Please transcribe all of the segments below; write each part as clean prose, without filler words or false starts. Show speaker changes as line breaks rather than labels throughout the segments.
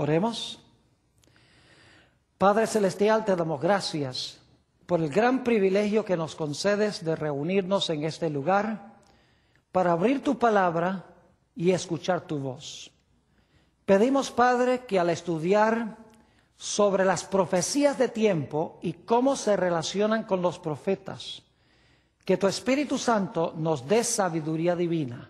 Oremos. Padre Celestial, te damos gracias por el gran privilegio que nos concedes de reunirnos en este lugar para abrir tu palabra y escuchar tu voz. Pedimos, Padre, que al estudiar sobre las profecías de tiempo y cómo se relacionan con los profetas, que tu Espíritu Santo nos dé sabiduría divina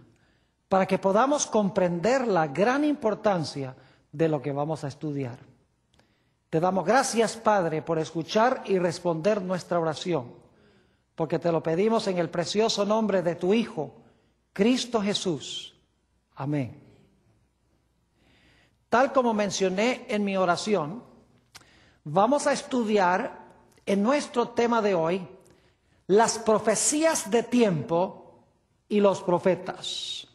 para que podamos comprender la gran importancia de lo que vamos a estudiar. Te damos gracias, Padre, por escuchar y responder nuestra oración, porque te lo pedimos en el precioso nombre de tu Hijo, Cristo Jesús. Amén. Tal como mencioné en mi oración, vamos a estudiar en nuestro tema de hoy las profecías de tiempo y los profetas.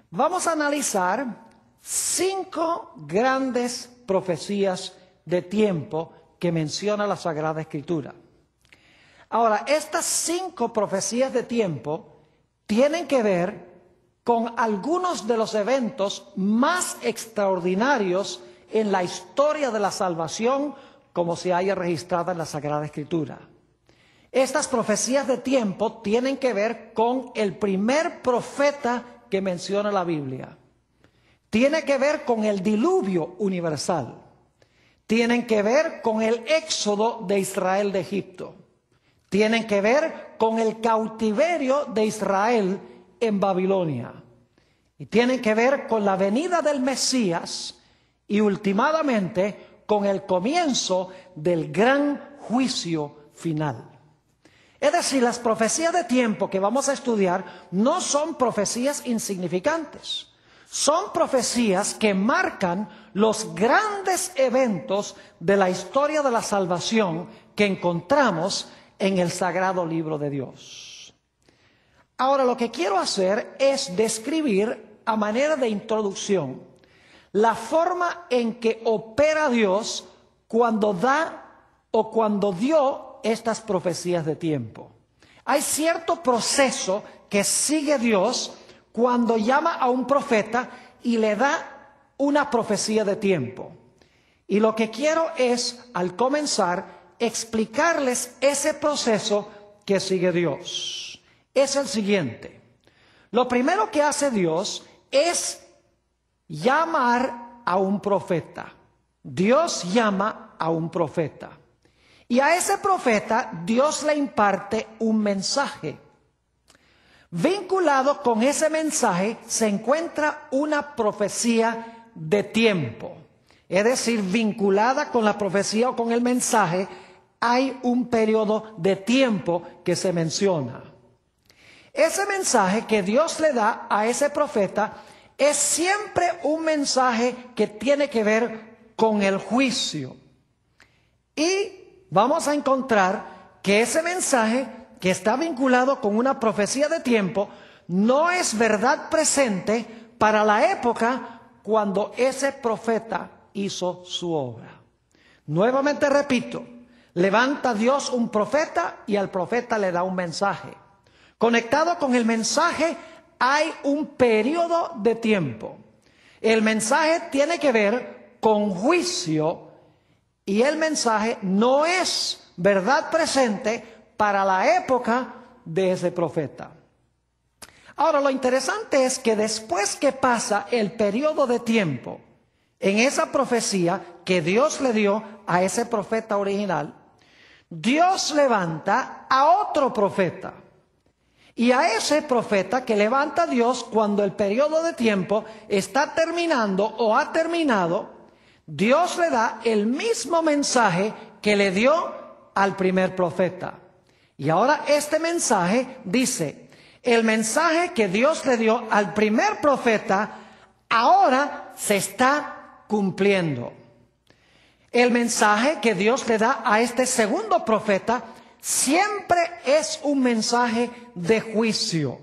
Vamos a analizar 5 grandes profecías de tiempo que menciona la Sagrada Escritura. Ahora, estas 5 profecías de tiempo tienen que ver con algunos de los eventos más extraordinarios en la historia de la salvación como se haya registrado en la Sagrada Escritura. Estas profecías de tiempo tienen que ver con el primer profeta que menciona la Biblia. Tiene que ver con el diluvio universal. Tienen que ver con el éxodo de Israel de Egipto. Tienen que ver con el cautiverio de Israel en Babilonia. Y tienen que ver con la venida del Mesías y ultimadamente con el comienzo del gran juicio final. Es decir, las profecías de tiempo que vamos a estudiar no son profecías insignificantes. Son profecías que marcan los grandes eventos de la historia de la salvación que encontramos en el Sagrado Libro de Dios. Ahora, lo que quiero hacer es describir a manera de introducción la forma en que opera Dios cuando da o cuando dio estas profecías de tiempo. Hay cierto proceso que sigue Dios cuando llama a un profeta y le da una profecía de tiempo. Y lo que quiero es, al comenzar, explicarles ese proceso que sigue Dios. Es el siguiente. Lo primero que hace Dios es llamar a un profeta. Dios llama a un profeta. Y a ese profeta Dios le imparte un mensaje. Vinculado con ese mensaje se encuentra una profecía de tiempo. Es decir, vinculada con la profecía o con el mensaje, hay un periodo de tiempo que se menciona. Ese mensaje que Dios le da a ese profeta es siempre un mensaje que tiene que ver con el juicio. Y vamos a encontrar que ese mensaje que está vinculado con una profecía de tiempo no es verdad presente para la época cuando ese profeta hizo su obra. Nuevamente repito, levanta Dios un profeta y al profeta le da un mensaje. Conectado con el mensaje hay un periodo de tiempo. El mensaje tiene que ver con juicio y el mensaje no es verdad presente para la época de ese profeta. Ahora, lo interesante es que después que pasa el periodo de tiempo en esa profecía que Dios le dio a ese profeta original, Dios levanta a otro profeta. Y a ese profeta que levanta Dios cuando el periodo de tiempo está terminando o ha terminado, Dios le da el mismo mensaje que le dio al primer profeta. Y ahora este mensaje dice, el mensaje que Dios le dio al primer profeta ahora se está cumpliendo. El mensaje que Dios le da a este segundo profeta siempre es un mensaje de juicio.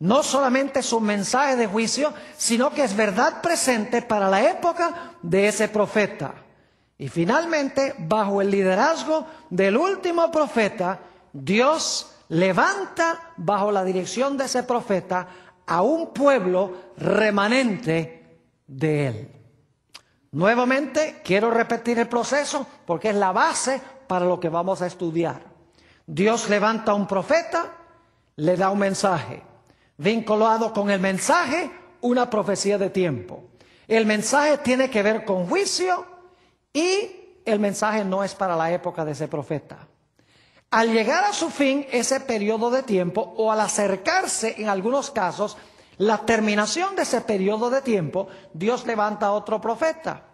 No solamente es un mensaje de juicio, sino que es verdad presente para la época de ese profeta. Y finalmente, bajo el liderazgo del último profeta, Dios levanta bajo la dirección de ese profeta a un pueblo remanente de él. Nuevamente, quiero repetir el proceso porque es la base para lo que vamos a estudiar. Dios levanta a un profeta, le da un mensaje. Vinculado con el mensaje, una profecía de tiempo. El mensaje tiene que ver con juicio y el mensaje no es para la época de ese profeta. Al llegar a su fin ese periodo de tiempo, o al acercarse en algunos casos la terminación de ese periodo de tiempo, Dios levanta a otro profeta.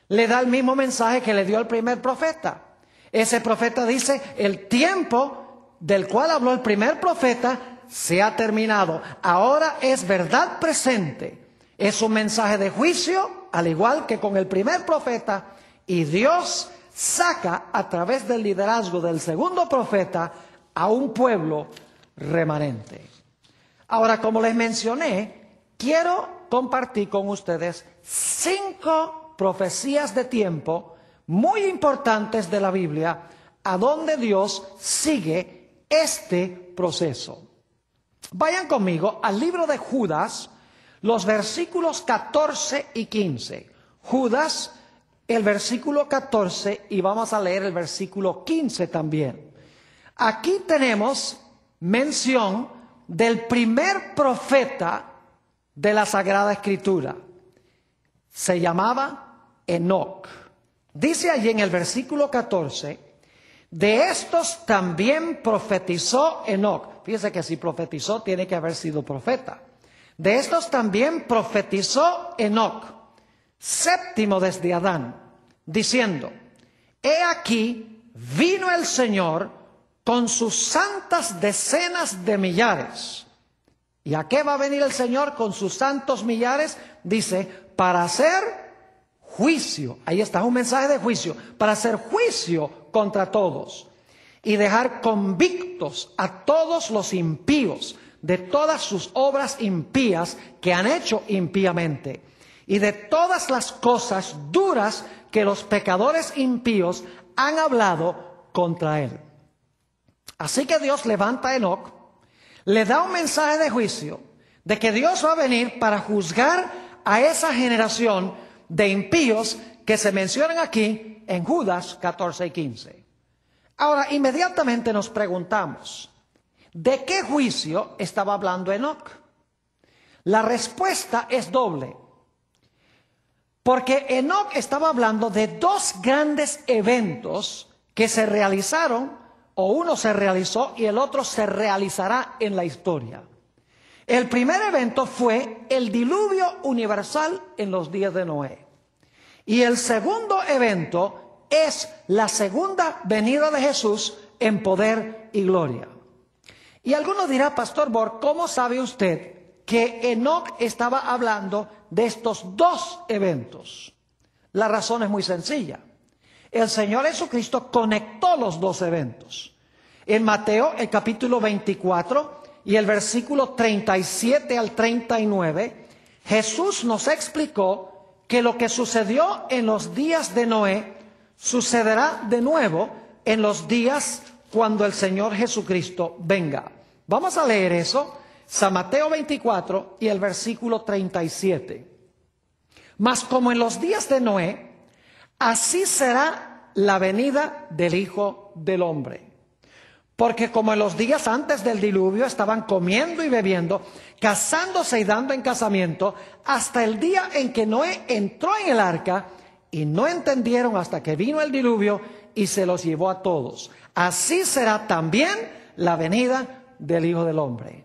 Le da el mismo mensaje que le dio el primer profeta. Ese profeta dice: el tiempo del cual habló el primer profeta se ha terminado. Ahora es verdad presente. Es un mensaje de juicio, al igual que con el primer profeta, y Dios saca a través del liderazgo del segundo profeta a un pueblo remanente. Ahora, como les mencioné, quiero compartir con ustedes 5 profecías de tiempo muy importantes de la Biblia, a donde Dios sigue este proceso. Vayan conmigo al libro de Judas, los versículos 14 y 15. Judas, el versículo 14, y vamos a leer el versículo 15 también. Aquí tenemos mención del primer profeta de la Sagrada Escritura. Se llamaba Enoc. Dice allí en el versículo 14: de estos también profetizó Enoc. Fíjese que si profetizó tiene que haber sido profeta. De estos también profetizó Enoc, séptimo desde Adán, diciendo: he aquí vino el Señor con sus santas decenas de millares. ¿Y a qué va a venir el Señor con sus santos millares? Dice: para hacer juicio. Ahí está, un mensaje de juicio. Para hacer juicio contra todos y dejar convictos a todos los impíos de todas sus obras impías que han hecho impíamente, y de todas las cosas duras que los pecadores impíos han hablado contra él. Así que Dios levanta a Enoc, le da un mensaje de juicio, de que Dios va a venir para juzgar a esa generación de impíos que se mencionan aquí en Judas 14 y 15. Ahora, inmediatamente nos preguntamos: ¿de qué juicio estaba hablando Enoc? La respuesta es doble. Porque Enoc estaba hablando de 2 grandes eventos que se realizaron, o uno se realizó y el otro se realizará en la historia. El primer evento fue el diluvio universal en los días de Noé. Y el segundo evento es la segunda venida de Jesús en poder y gloria. Y alguno dirá: Pastor Borg, ¿cómo sabe usted que Enoc estaba hablando de estos 2 eventos? La razón es muy sencilla. El Señor Jesucristo conectó los 2 eventos. En Mateo, el capítulo 24 y el versículo 37 al 39, Jesús nos explicó que lo que sucedió en los días de Noé sucederá de nuevo en los días cuando el Señor Jesucristo venga. Vamos a leer eso, San Mateo 24 y el versículo 37. Mas como en los días de Noé, así será la venida del Hijo del Hombre. Porque como en los días antes del diluvio estaban comiendo y bebiendo, casándose y dando en casamiento, hasta el día en que Noé entró en el arca, y no entendieron hasta que vino el diluvio y se los llevó a todos. Así será también la venida del Hijo del Hombre.